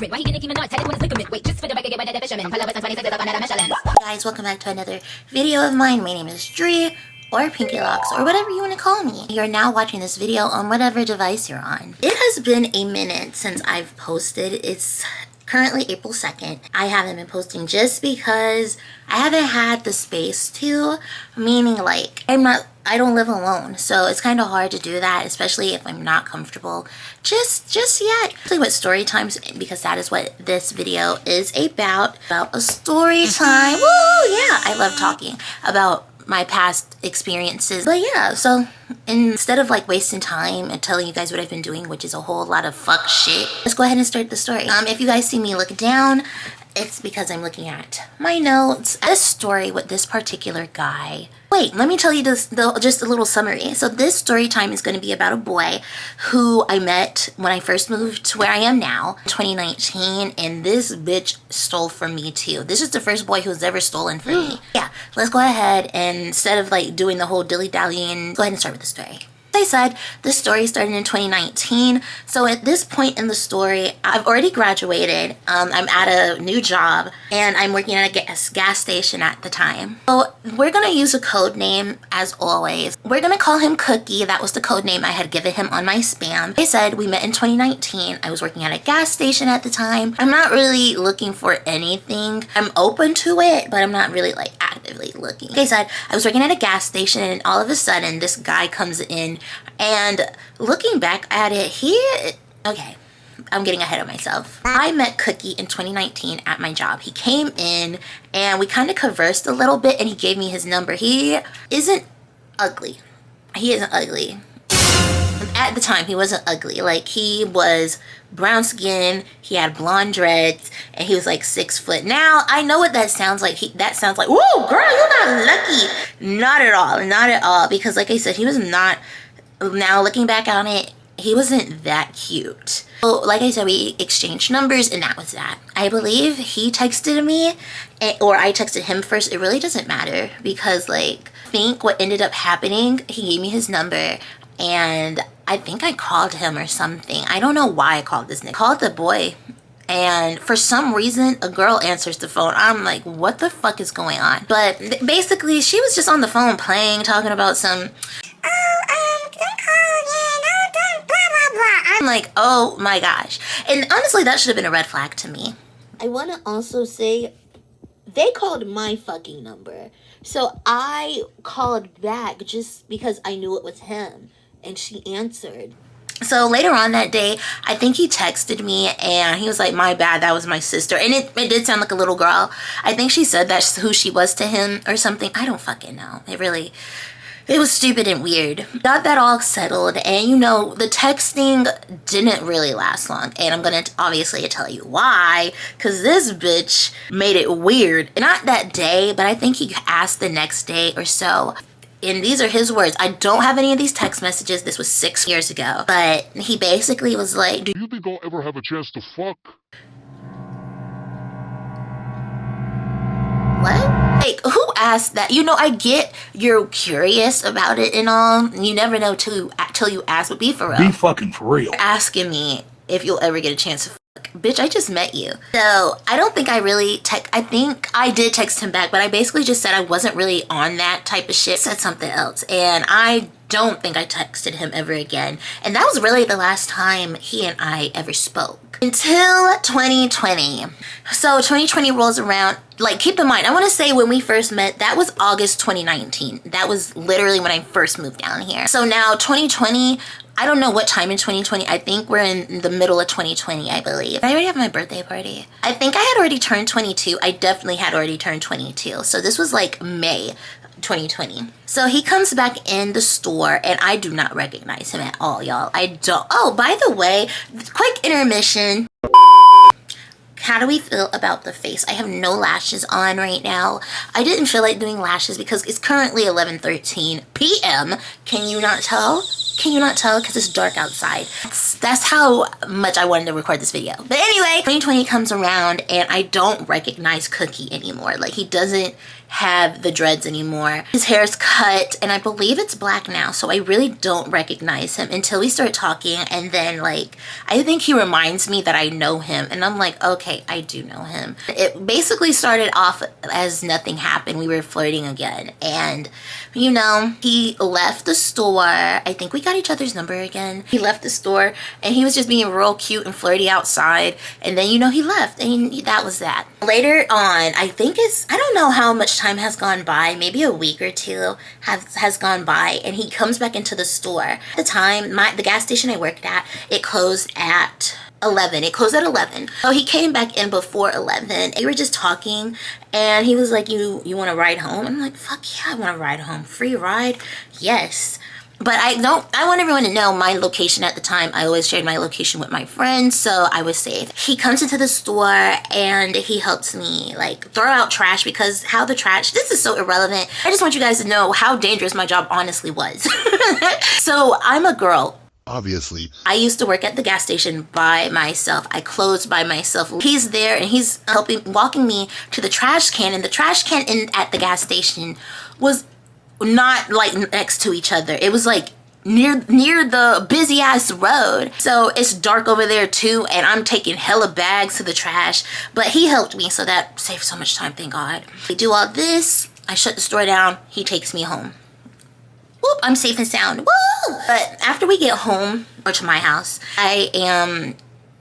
Guys, welcome back to another video of mine. My name is Dre, or piiinkylocs, or whatever you want to call me. You're now watching this video on whatever device you're on. It has been a minute since I've posted. It's currently April 2nd. I haven't been posting just because I haven't had the space to, meaning like I don't live alone, so it's kind of hard to do that, especially if I'm not comfortable just yet. Actually, with story times, because that is what this video is about a story time. Woo! Yeah, I love talking about my past experiences. But yeah, so instead of like wasting time and telling you guys what I've been doing, which is a whole lot of fuck shit, let's go ahead and start the story. If you guys see me look down, it's because I'm looking at my notes. This story with this particular guy. Wait, let me tell you just a little summary. So this story time is going to be about a boy who I met when I first moved to where I am now, 2019, and this bitch stole from me too. This is the first boy who's ever stolen from me. Yeah, let's go ahead and instead of like doing the whole dilly-dallying, go ahead and start with the story. I said, the story started in 2019. So at this point in the story, I've already graduated. I'm at a new job and I'm working at a gas station at the time. So we're going to use a code name as always. We're going to call him Cookie. That was the code name I had given him on my spam. I said we met in 2019. I was working at a gas station at the time. I'm not really looking for anything. I'm open to it, but I'm not really like actively looking. Like I said, I was working at a gas station and all of a sudden this guy comes in. And looking back at it, okay, I'm getting ahead of myself. I met Cookie in 2019 at my job. He came in and we kind of conversed a little bit and he gave me his number. He isn't ugly. He isn't ugly. At the time, he wasn't ugly. Like, he was brown skin, he had blonde dreads, and he was like 6 foot. Now, I know what that sounds like. That sounds like, whoa, girl, you got lucky. Not at all. Not at all. Because like I said, he was not... Now, looking back on it, he wasn't that cute. So, like I said, we exchanged numbers and that was that. I believe he texted me or I texted him first. It really doesn't matter because, like, I think what ended up happening, he gave me his number and I think I called him or something. I don't know why I called this nigga. I called the boy and for some reason, a girl answers the phone. I'm like, what the fuck is going on? But basically, she was just on the phone playing, talking about some... I'm like, oh my gosh. And honestly, that should have been a red flag to me. I want to also say, they called my fucking number. So I called back just because I knew it was him. And she answered. So later on that day, I think he texted me and he was like, my bad, that was my sister. And it did sound like a little girl. I think she said that's who she was to him or something. I don't fucking know. It was stupid and weird. Got that all settled and you know, the texting didn't really last long. And I'm gonna obviously tell you why. Cause this bitch made it weird. Not that day, but I think he asked the next day or so. And these are his words. I don't have any of these text messages. This was 6 years ago. But he basically was like, do you think I'll ever have a chance to fuck? What? Like, who asked that? You know, I get you're curious about it and all. You never know till you ask, but be for real. Be fucking for real. You're asking me if you'll ever get a chance to fuck. Bitch, I just met you. So, I don't think I really I think I did text him back, but I basically just said I wasn't really on that type of shit. Said something else. And I don't think I texted him ever again. And that was really the last time he and I ever spoke. Until 2020. So 2020 rolls around. Like, keep in mind, I want to say when we first met, that was August 2019. That was literally when I first moved down here. So now 2020, I don't know what time in 2020. I think we're in the middle of 2020, I believe. I already have my birthday party. I think I had already turned 22. I definitely had already turned 22. So this was like May 2020. So he comes back in the store and I do not recognize him at all, y'all. I don't. Oh, by the way, quick intermission. How do we feel about the face? I have no lashes on right now. I didn't feel like doing lashes because it's currently 11:13 p.m. Can you not tell? Can you not tell? Because it's dark outside. That's how much I wanted to record this video. But anyway, 2020 comes around and I don't recognize Cookie anymore. Like, he doesn't have the dreads anymore. His hair's cut and I believe it's black now, so I really don't recognize him until we start talking, and then like I think he reminds me that I know him, and I'm like, okay, I do know him. It basically started off as nothing happened. We were flirting again, and you know, he left the store. I think we got each other's number again. He left the store and he was just being real cute and flirty outside, and then you know he left, and that was that. Later on, I think I don't know how much time has gone by, maybe a week or two has gone by, and he comes back into the store. At the time, the gas station I worked at, it closed at 11. It closed at 11. So he came back in before 11. We were just talking and he was like, you want to ride home? I'm like, fuck yeah, I want to ride home. Free ride? Yes. But I want everyone to know my location at the time. I always shared my location with my friends, so I was safe. He comes into the store and he helps me like throw out trash, because this is so irrelevant. I just want you guys to know how dangerous my job honestly was. So I'm a girl. Obviously. I used to work at the gas station by myself. I closed by myself. He's there and he's walking me to the trash can, and the trash can at the gas station was not like next to each other. It was like near the busy ass road. So it's dark over there too, and I'm taking hella bags to the trash, but he helped me, so that saved so much time, thank God. We do all this, I shut the store down, he takes me home. Whoop, I'm safe and sound. Woo! But after we get home, or to my house, I am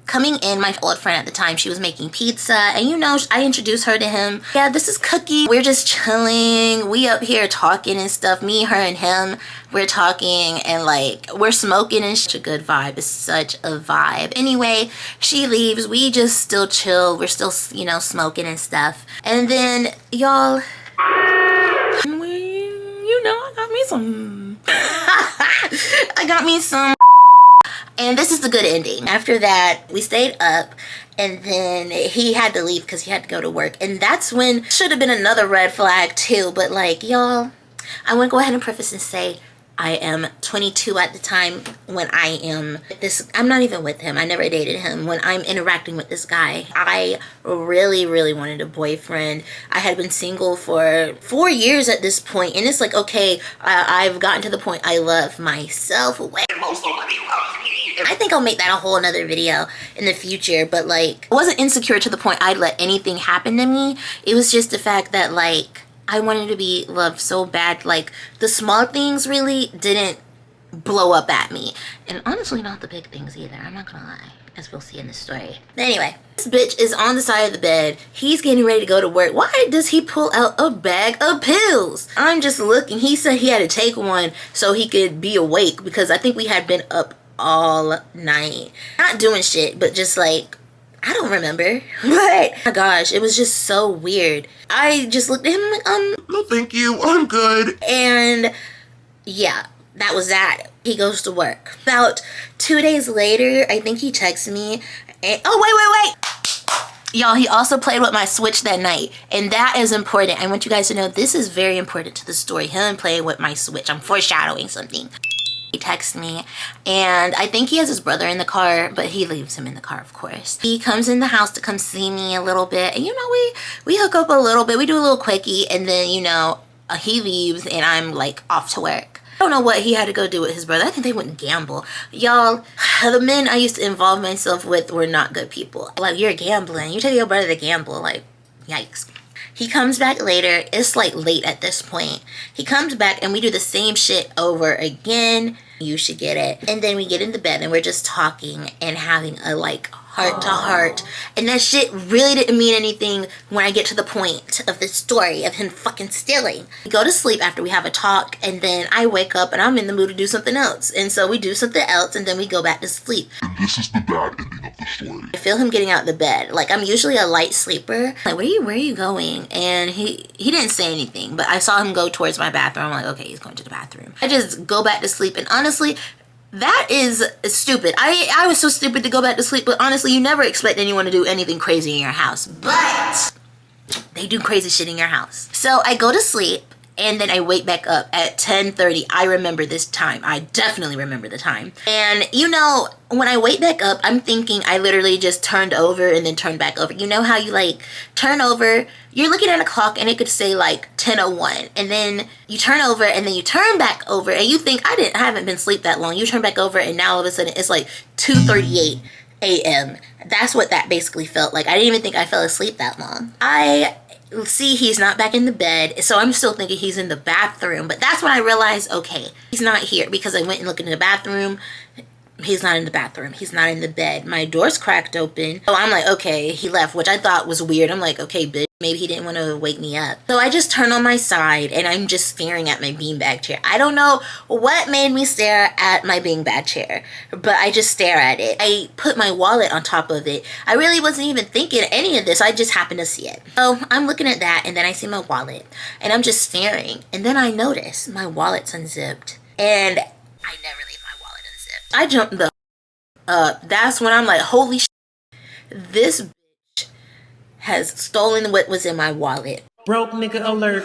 coming in. My old friend at the time, she was making pizza, and you know, I introduced her to him. Yeah, this is Cookie. We're just chilling. We up here talking and stuff. Me, her, and him. We're talking and like we're smoking, and such a good vibe. It's such a vibe. Anyway, she leaves. We just still chill. We're still, you know, smoking and stuff. And then y'all, you know, I got me some. And this is the good ending. After that, we stayed up, and then he had to leave because he had to go to work. And that's when should have been another red flag too. But like, y'all, I want to go ahead and preface and say I am 22 at the time when I am I'm not even with him. I never dated him. When I'm interacting with this guy, I really, really wanted a boyfriend. I had been single for 4 years at this point, and it's like, okay, I've gotten to the point I love myself way more than somebody loves me. I think I'll make that a whole another video in the future, but like, I wasn't insecure to the point I'd let anything happen to me. It was just the fact that like, I wanted to be loved so bad. Like, the small things really didn't blow up at me. And honestly, not the big things either. I'm not gonna lie, as we'll see in this story. But anyway, this bitch is on the side of the bed. He's getting ready to go to work. Why does he pull out a bag of pills? I'm just looking. He said he had to take one so he could be awake, because I think we had been up all night. Not doing shit, but just like, I don't remember. But oh my gosh, it was just so weird. I just looked at him like, no thank you, I'm good. And yeah, that was that. He goes to work. About 2 days later, I think he texts me and oh wait. Y'all, he also played with my Switch that night, and that is important. I want you guys to know this is very important to the story. Him playing with my Switch. I'm foreshadowing something. He texts me, and I think he has his brother in the car, but he leaves him in the car, of course. He comes in the house to come see me a little bit, and you know, we hook up a little bit. We do a little quickie, and then, you know, he leaves, and I'm like off to work. I don't know what he had to go do with his brother. I think they went gamble. Y'all, the men I used to involve myself with were not good people. Like, you're gambling. You take your brother to gamble. Like, yikes. He comes back later. It's like late at this point. He comes back and we do the same shit over again. You should get it. And then we get in the bed and we're just talking and having a like heart to heart. And that shit really didn't mean anything when I get to the point of the story of him fucking stealing. We go to sleep after we have a talk, and then I wake up and I'm in the mood to do something else. And so we do something else, and then we go back to sleep. And this is the bad ending of the story. I feel him getting out of the bed. Like, I'm usually a light sleeper. Like, where are you going? And he didn't say anything, but I saw him go towards my bathroom. I'm like, okay, he's going to the bathroom. I just go back to sleep, and honestly, that is stupid. I was so stupid to go back to sleep, but honestly, you never expect anyone to do anything crazy in your house. But they do crazy shit in your house. So I go to sleep, and then I wake back up at 10:30. I remember this time. I definitely remember the time. And you know, when I wake back up, I'm thinking I literally just turned over and then turned back over. You know how you like turn over, you're looking at a clock and it could say like 10:01, and then you turn over and then you turn back over and you think I haven't been asleep that long. You turn back over and now all of a sudden it's like 2:38 a.m. That's what that basically felt like. I didn't even think I fell asleep that long. I see he's not back in the bed, so I'm still thinking he's in the bathroom, but that's when I realized, okay, he's not here, because I went and looked in the bathroom. He's not in the bathroom. He's not in the bed. My door's cracked open. So I'm like, okay, he left, which I thought was weird. I'm like, okay, bitch, maybe he didn't want to wake me up. So I just turn on my side and I'm just staring at my beanbag chair. I don't know what made me stare at my beanbag chair, but I just stare at it. I put my wallet on top of it. I really wasn't even thinking any of this. I just happened to see it. So I'm looking at that and then I see my wallet and I'm just staring. And then I notice my wallet's unzipped and I never leave my wallet unzipped. I jumped the up. That's when I'm like, holy shit, this bitch has stolen what was in my wallet. Broke nigga alert.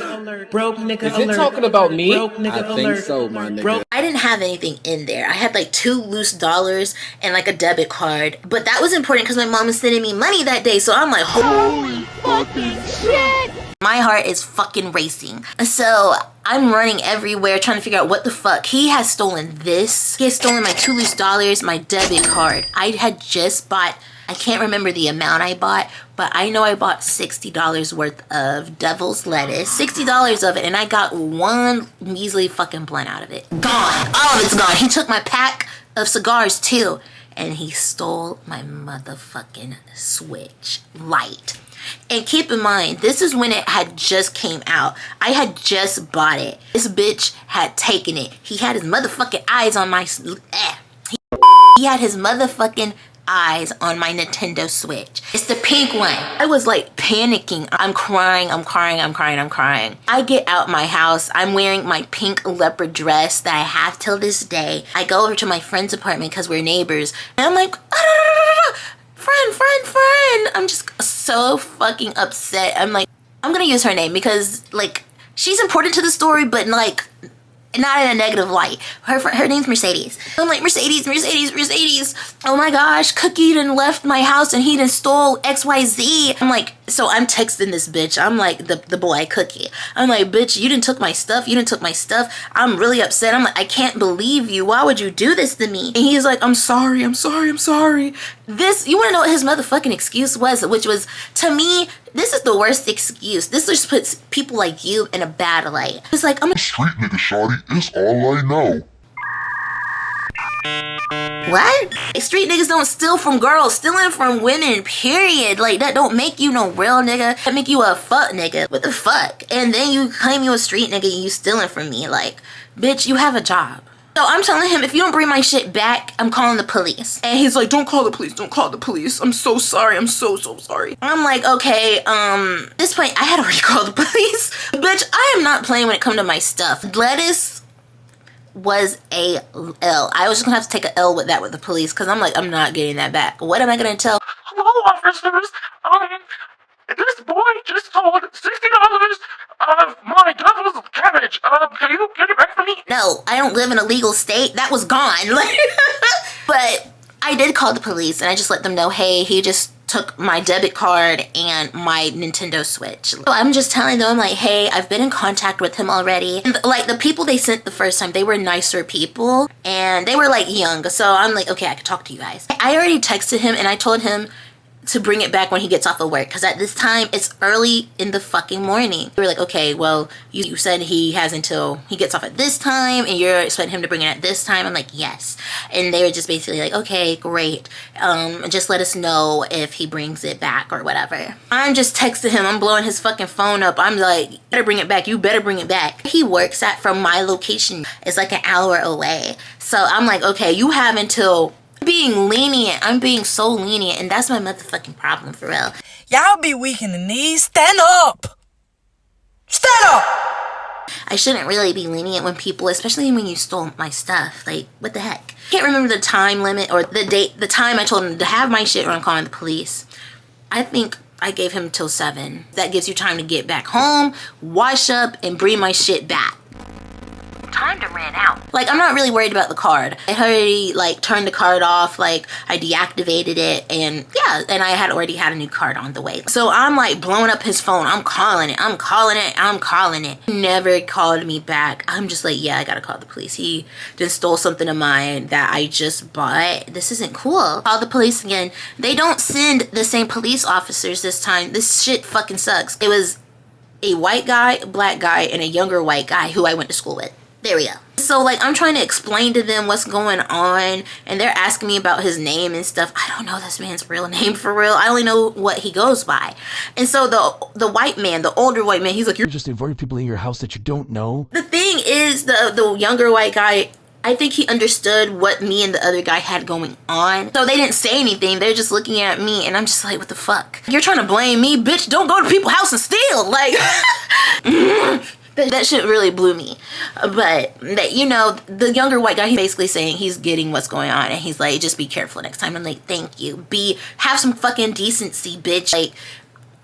Broke nigga alert. Is it talking about me? Broke nigga I think so, my nigga. I didn't have anything in there. I had like 2 loose dollars and like a debit card. But that was important because my mom was sending me money that day. So I'm like, holy fucking shit. My heart is fucking racing. So I'm running everywhere trying to figure out what the fuck. He has stolen this. He has stolen my 2 loose dollars, my debit card. I had just bought, I can't remember the amount I bought, but I know I bought $60 worth of devil's lettuce. $60 of it, and I got 1 measly fucking blunt out of it. Gone. All of it's gone. He took my pack of cigars too, and he stole my motherfucking Switch Lite. And keep in mind, this is when it had just came out. I had just bought it. This bitch had taken it. He had his motherfucking eyes on my... He had his motherfucking eyes on my Nintendo Switch. It's the pink one. I was like panicking. I'm crying. I get out my house. I'm wearing my pink leopard dress that I have till this day. I go over to my friend's apartment because we're neighbors. And I'm like, friend. I'm just so fucking upset. I'm like, I'm gonna use her name because like she's important to the story, but like not in a negative light. Her name's Mercedes. I'm like, Mercedes. Oh my gosh, Cookie done left my house and he done stole XYZ. I'm like, so I'm texting this bitch. I'm like, the boy Cookie. I'm like, bitch, you done took my stuff. I'm really upset. I'm like, I can't believe you. Why would you do this to me? And he's like, I'm sorry. This, you wanna know what his motherfucking excuse was? Which was, to me, this is the worst excuse. This just puts people like you in a bad light. It's like, I'm a Street nigga, shawty, is all I know. what? Street niggas don't steal from girls. Stealing from women, period. Like, that don't make you no real nigga. That make you a fuck nigga. What the fuck? And then you claim you a street nigga and you stealing from me. Like, bitch, you have a job. So I'm telling him, if you don't bring my shit back, I'm calling the police. And he's like, don't call the police. I'm so sorry. I'm so sorry. I'm like, okay, at this point, I had already called the police. Bitch, I am not playing when it comes to my stuff. Lettuce was a L. I was just gonna have to take a L with that with the police, because I'm like, I'm not getting that back. What am I gonna tell? Hello, officers. This boy just stole $60 of my devil's cabbage. Can you get it back for me? No, I don't live in a legal state. That was gone. But I did call the police and I just let them know, hey, he just took my debit card and my Nintendo Switch. So I'm just telling them, I'm like, hey, I've been in contact with him already. And like the people they sent the first time, they were nicer people and they were like young. So I'm like, okay, I can talk to you guys. I already texted him and I told him to bring it back when he gets off of work, because at this time it's early in the fucking morning. We were like, okay, well, you said he has until he gets off at this time and you're expecting him to bring it at this time. I'm like, yes. And they were just basically like, okay, great, just let us know if he brings it back or whatever. I'm just texting him, I'm blowing his fucking phone up. I'm like, you better bring it back. He works at, from my location, it's like an hour away. So I'm like, okay, you have until... being lenient. I'm being so lenient, and that's my motherfucking problem, for real. Y'all be weak in the knees. Stand up. I shouldn't really be lenient when people, especially when you stole my stuff. Like, what the heck? I can't remember the time limit or the time I told him to have my shit or I'm calling the police. I think I gave him till 7. That gives you time to get back home, wash up, and bring my shit back. Time to ran out. Like, I'm not really worried about the card. I already, like, turned the card off. Like, I deactivated it, and yeah, and I had already had a new card on the way. So I'm like blowing up his phone. I'm calling it. He never called me back. I'm just like, yeah, I gotta call the police. He just stole something of mine that I just bought. This isn't cool. Call the police again. They don't send the same police officers this time. This shit fucking sucks. It was a white guy, a black guy, and a younger white guy who I went to school with. There we go. So like, I'm trying to explain to them what's going on, and they're asking me about his name and stuff. I don't know this man's real name for real. I only know what he goes by. And so the white man, the older white man, he's like, you're just inviting people in your house that you don't know. The thing is, the younger white guy, I think he understood what me and the other guy had going on. So they didn't say anything. They're just looking at me, and I'm just like, what the fuck? You're trying to blame me? Bitch, don't go to people's house and steal. Like, that shit really blew me. But that, you know, the younger white guy, he's basically saying he's getting what's going on, and he's like, just be careful next time. I'm like, thank you. Have some fucking decency, bitch. Like,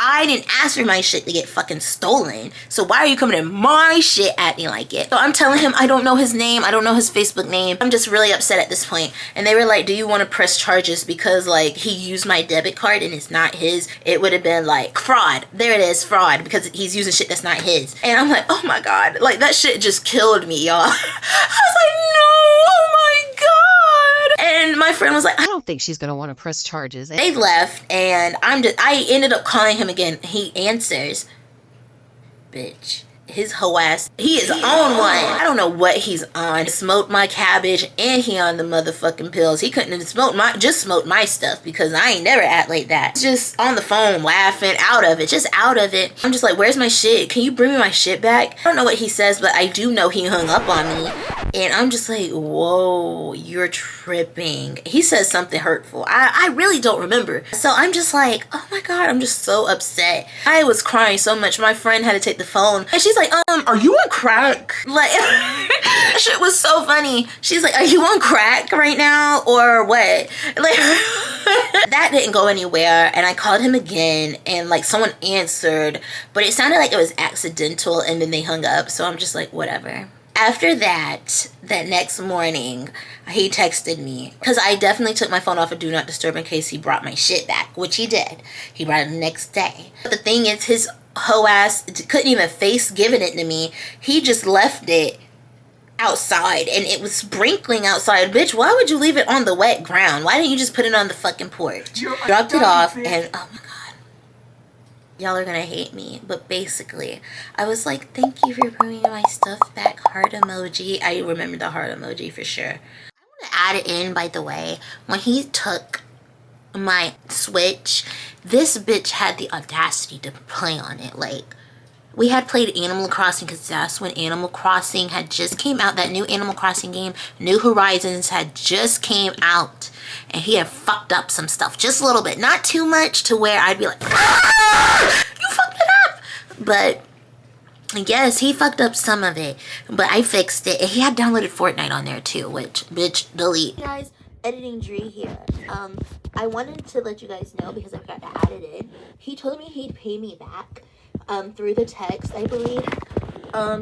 I didn't ask for my shit to get fucking stolen. So why are you coming in my shit at me like it? So I'm telling him I don't know his name. I don't know his Facebook name. I'm just really upset at this point. And they were like, do you want to press charges because like he used my debit card and it's not his? It would have been like fraud. There it is, fraud, because he's using shit that's not his. And I'm like, oh my God. Like, that shit just killed me, y'all. I was like, no, oh my God. And my friend was like, I don't think she's gonna want to press charges. They left, and I ended up calling him again. He answers. Bitch. His whole ass, he is on one. I don't know what he's on. Smoked my cabbage, and he on the motherfucking pills. He couldn't have smoked my stuff, because I ain't never act like that. Just on the phone laughing, out of it, just out of it. I'm just like, where's my shit? Can you bring me my shit back? I don't know what he says, but I do know he hung up on me. And I'm just like, whoa, you're tripping. He says something hurtful. I really don't remember. So I'm just like, oh my God, I'm just so upset. I was crying so much. My friend had to take the phone, and she's like, are you on crack? Like, that shit was so funny. She's like, are you on crack right now or what? Like, that didn't go anywhere. And I called him again, and like someone answered, but it sounded like it was accidental, and then they hung up. So I'm just like, whatever. After that next morning, he texted me, because I definitely took my phone off of Do Not Disturb in case he brought my shit back, which he did. He brought it the next day. But the thing is, his hoe ass couldn't even face giving it to me. He just left it outside, and it was sprinkling outside. Bitch, why would you leave it on the wet ground? Why didn't you just put it on the fucking porch? Dropped it off, and oh my God. Y'all are gonna hate me, but basically, I was like, thank you for bringing my stuff back, heart emoji. I remember the heart emoji for sure. I want to add it in, by the way, when he took my Switch, this bitch had the audacity to play on it. Like, we had played Animal Crossing, because that's when Animal Crossing had just came out. That new Animal Crossing game, New Horizons, had just came out. And he had fucked up some stuff, just a little bit. Not too much to where I'd be like, ah, you fucked it up. But yes, he fucked up some of it. But I fixed it. And he had downloaded Fortnite on there too, which, bitch, delete. Hey guys, Editing Dree here. I wanted to let you guys know, because I forgot to add it in. He told me he'd pay me back through the text, I believe.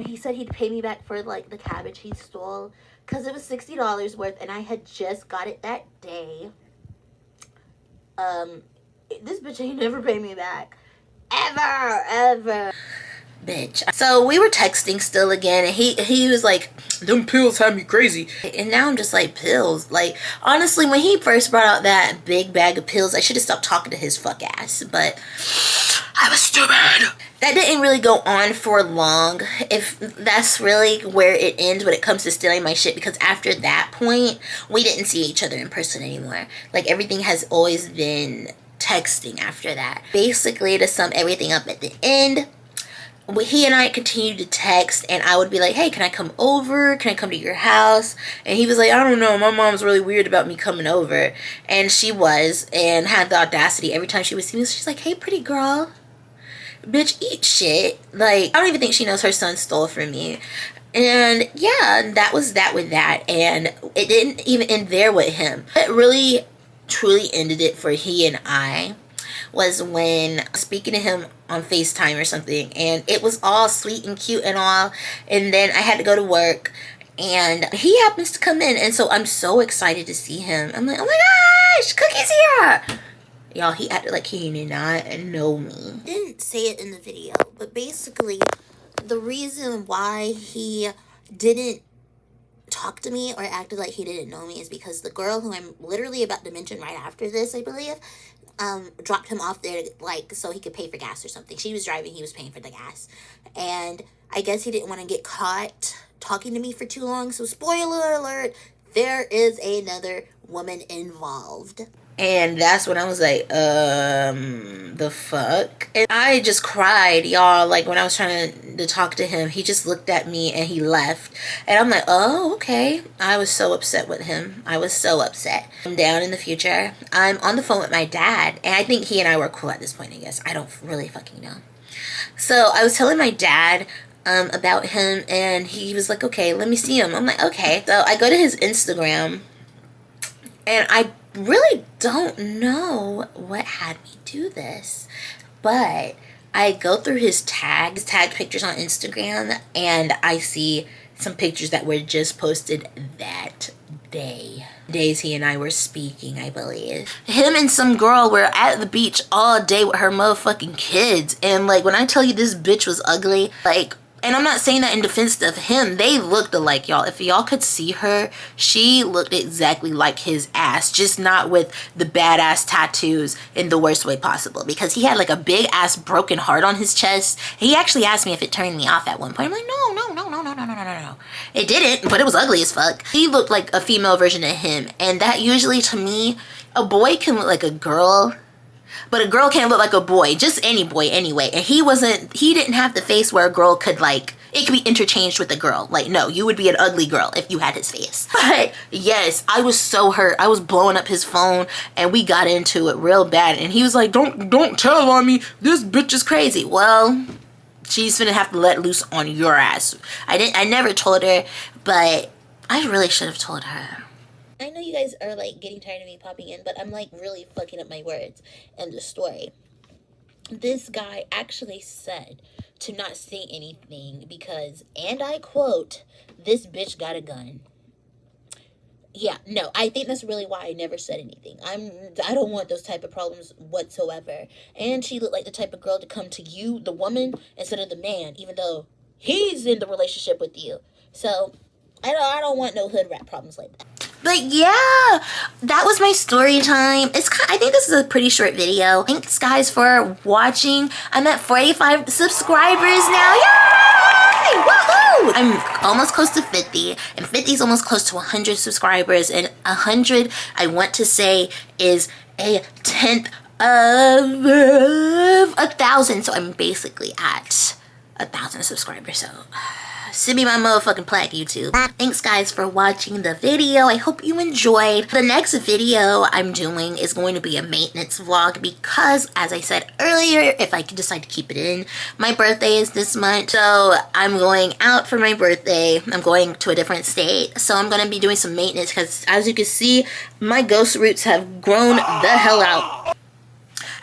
He said he'd pay me back for like the cabbage he stole, because it was $60 worth, and I had just got it that day. This bitch ain't never paid me back. Ever. Bitch. So we were texting still again, and he was like, them pills had me crazy. And now I'm just like, pills? Like, honestly, when he first brought out that big bag of pills, I should have stopped talking to his fuck ass, but I was stupid. That didn't really go on for long, if that's really where it ends when it comes to stealing my shit, because after that point, we didn't see each other in person anymore. Like, everything has always been texting after that. Basically, to sum everything up at the end, he and I continued to text, and I would be like, hey, can I come over? Can I come to your house? And he was like, I don't know, my mom's really weird about me coming over. And she was, and had the audacity every time she would see me, she's like, hey, pretty girl. Bitch, eat shit. Like, I don't even think she knows her son stole from me. And yeah, that was that with that. And it didn't even end there with him. It really, truly ended it for he and I was when speaking to him on FaceTime or something, and it was all sweet and cute and all, and then I had to go to work, and he happens to come in, and so I'm so excited to see him. I'm like, oh my gosh, Cookie's here! Y'all, he acted like he did not know me. Didn't say it in the video, but basically, the reason why he didn't talk to me or acted like he didn't know me is because the girl who I'm literally about to mention right after this, I believe, dropped him off there, like, so he could pay for gas or something. She was driving, he was paying for the gas. And I guess he didn't want to get caught talking to me for too long. So spoiler alert, there is another woman involved. And that's when I was like, the fuck? And I just cried, y'all. Like, when I was trying to talk to him, he just looked at me and he left. And I'm like, oh, okay. I was so upset with him. I was so upset. I'm down in the future. I'm on the phone with my dad. And I think he and I were cool at this point, I guess. I don't really fucking know. So I was telling my dad about him, and he was like, okay, let me see him. I'm like, okay. So I go to his Instagram, and I really don't know what had me do this, but I go through his tagged pictures on Instagram, and I see some pictures that were just posted that day. Days he and I were speaking, I believe. Him and some girl were at the beach all day with her motherfucking kids, and like, when I tell you this bitch was ugly, like, and I'm not saying that in defense of him. They looked alike, y'all. If y'all could see her, she looked exactly like his ass, just not with the badass tattoos in the worst way possible. Because he had like a big ass broken heart on his chest. He actually asked me if it turned me off at one point. I'm like, no. It didn't, but it was ugly as fuck. He looked like a female version of him. And that usually, to me, a boy can look like a girl, but a girl can't look like a boy, just any boy anyway. And he didn't have the face where a girl could, like, it could be interchanged with a girl. Like, no, you would be an ugly girl if you had his face. But yes, I was so hurt. I was blowing up his phone, and we got into it real bad. And he was like, don't tell on me. This bitch is crazy. Well, she's gonna have to let loose on your ass. I never told her, but I really should have told her. I know you guys are like getting tired of me popping in, but I'm like really fucking up my words in the story. This guy actually said to not say anything because, and I quote, this bitch got a gun. Yeah, no, I think that's really why I never said anything. I don't want those type of problems whatsoever. And she looked like the type of girl to come to you, the woman, instead of the man, even though he's in the relationship with you. So I don't want no hood rat problems like that. But yeah, that was my story time. I think this is a pretty short video. Thanks guys for watching. I'm at 45 subscribers now. Yay! Woohoo! I'm almost close to 50, and 50 is almost close to 100 subscribers, and 100, I want to say, is a 10th of 1,000. So I'm basically at 1,000 subscribers. So send me my motherfucking plaque, YouTube. Thanks guys for watching the video. I hope you enjoyed. The next video I'm doing is going to be a maintenance vlog because, as I said earlier, if I could decide to keep it in, my birthday is this month. So I'm going out for my birthday. I'm going to a different state. So I'm going to be doing some maintenance because, as you can see, my ghost roots have grown the hell out.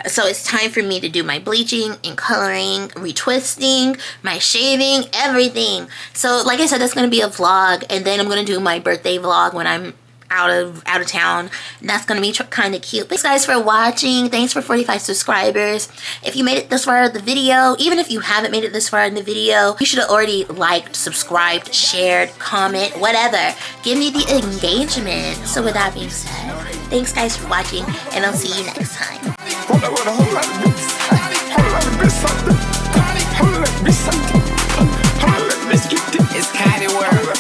So it's time for me to do my bleaching and coloring, retwisting, my shaving, everything. So like I said, that's going to be a vlog, and then I'm going to do my birthday vlog when I'm out of town. And that's going to be kind of cute. Thanks guys for watching. Thanks for 45 subscribers. If you made it this far in the video, even if you haven't made it this far in the video, you should have already liked, subscribed, shared, comment, whatever. Give me the engagement. So with that being said, thanks guys for watching, and I'll see you next time. It's Kylie World.